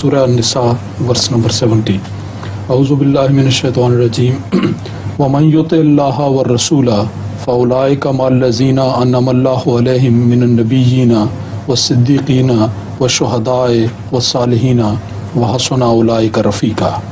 Surah An-Nisa, verse number 70. A'udhu billahi minash shaitanir rajeem. Wa man yuti Allaha wa rasula fa ulaika ma'al lazina an'ama Allahu alayhim minan nabiyyina was-siddiqina wash-shuhada'i was-salihina wa hasuna ulaika rafiqa.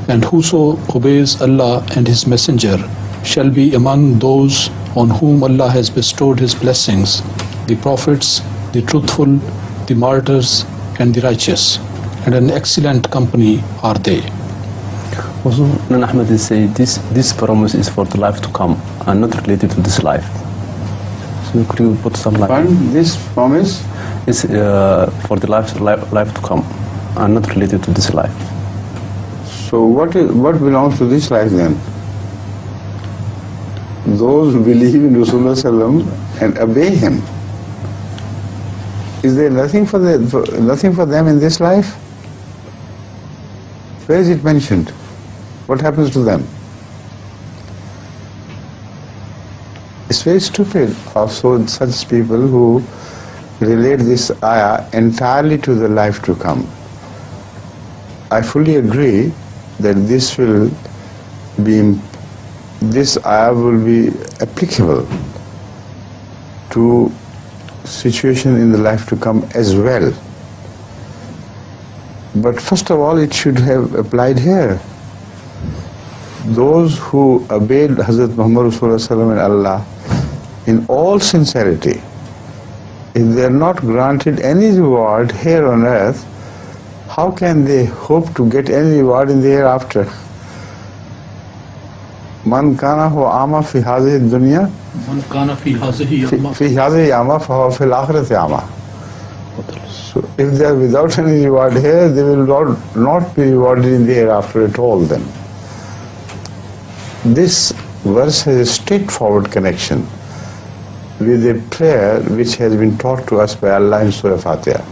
And whoso obeys Allah and His Messenger shall be among those on whom Allah has bestowed His blessings, the prophets, the truthful, the martyrs, and the righteous, and an excellent company are they. Also, Nana Ahmed is saying this promise is for the life to come and not related to this life. So could you put some light? And this promise is for the life to come and not related to this life. So what belongs to this life then? Those who believe in Rasulullah Sallam and obey him. Is there nothing for them in this life? Where is it mentioned? What happens to them? It's very stupid of such people who relate this ayah entirely to the life to come. I fully agree that this ayah will be applicable to situation in the life to come as well. But first of all, it should have applied here. Those who obeyed Hazrat Muhammad Rasulullah and Allah in all sincerity, if they are not granted any reward here on earth, how can they hope to get any reward in the hereafter? Man kana hu ama fi hadhihi dunya, Man kana fi hadhihi ama fa fil akhirati ama. So if they are without any reward here, they will not be rewarded in the hereafter at all then. This verse has a straightforward connection with a prayer which has been taught to us by Allah in Surah Fatiha.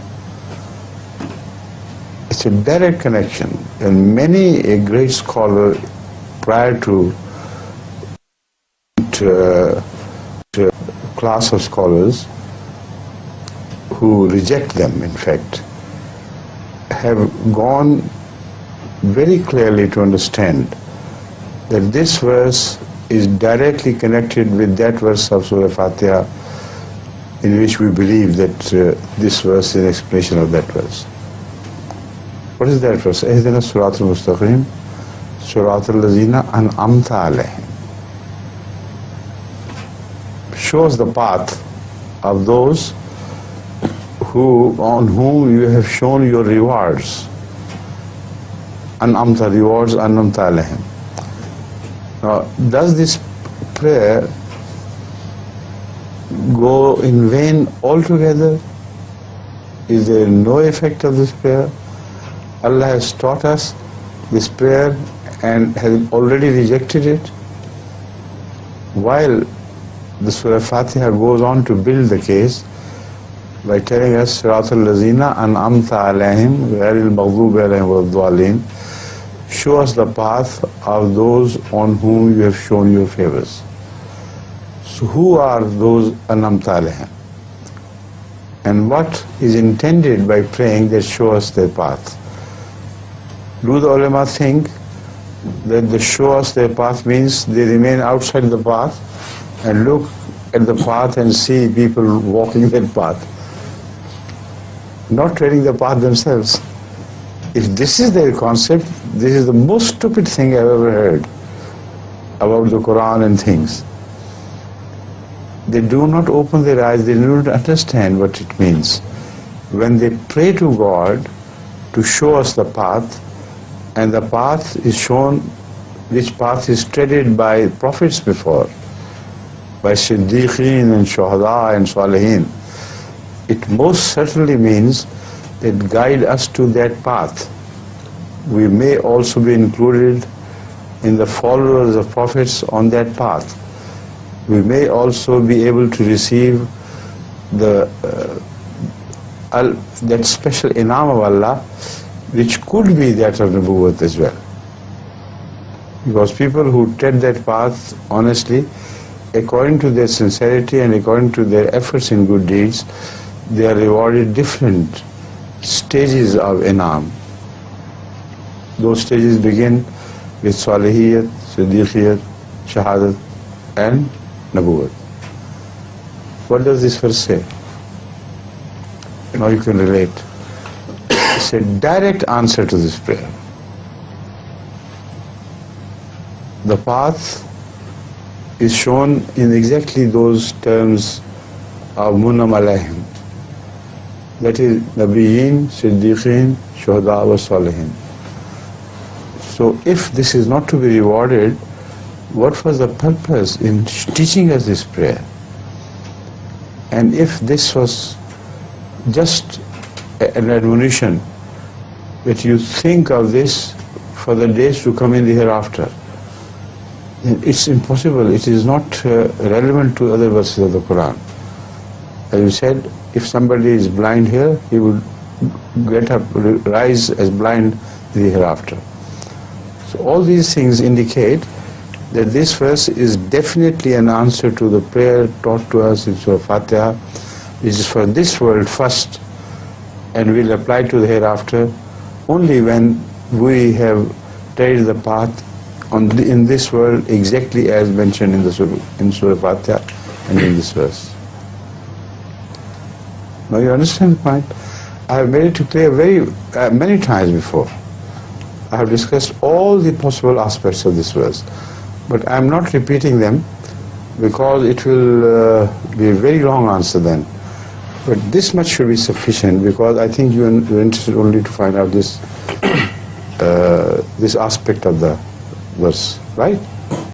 It's a direct connection, and a great scholar prior to a class of scholars who reject them, in fact, have gone very clearly to understand that this verse is directly connected with that verse of Surah Fatiha, in which we believe that this verse is an explanation of that verse. What is that verse? Ihdina Siratal Mustaqim, Siratal Lazina An'amta Alayhim. Shows the path of those on whom you have shown your rewards. An'amta, rewards, An'amta Alayhim. Now, does this prayer go in vain altogether? Is there no effect of this prayer? Allah has taught us this prayer and has already rejected it, while the Surah Fatiha goes on to build the case by telling us Siratal Lazina An'amta Alayhim Ghairil Maghdubi Alayhim Waddallin. Show us the path of those on whom you have shown your favors. So who are those An'amta Alayhim? And what is intended by praying that show us their path? Do the ulama think that the show us their path means they remain outside the path and look at the path and see people walking that path, not treading the path themselves? If this is their concept, this is the most stupid thing I've ever heard about the Quran and things. They do not open their eyes, they do not understand what it means. When they pray to God to show us the path, and the path is shown, which path is treaded by prophets before, by Siddiqeen and Shuhada and Salihin, it most certainly means that guide us to that path. We may also be included in the followers of prophets on that path. We may also be able to receive that special inam of Allah, which could be that of Nubuwwat as well. Because people who tread that path honestly, according to their sincerity and according to their efforts in good deeds, they are rewarded different stages of Inam. Those stages begin with Salihiyat, Siddiqiyat, Shahadat and Nabuwat. What does this verse say? Now you can relate. It's a direct answer to this prayer. The path is shown in exactly those terms of Munam alayhim. That is Nabiyyin, Siddiqin, Shuhada wa Salihin. So if this is not to be rewarded, what was the purpose in teaching us this prayer? And if this was just an admonition that you think of this for the days to come in the hereafter, then it's impossible. It is not relevant to other verses of the Quran. As you said, if somebody is blind here, he will get up, rise as blind in the hereafter. So all these things indicate that this verse is definitely an answer to the prayer taught to us in Surah Fatiha, which is for this world first and will apply to the hereafter only when we have treaded the path in this world exactly as mentioned in Surah Fatiha and in this verse. Now you understand the point? I have made it clear many times before. I have discussed all the possible aspects of this verse, but I am not repeating them because it will be a very long answer then. But this much should be sufficient because I think you're interested only to find out this this aspect of the verse, right?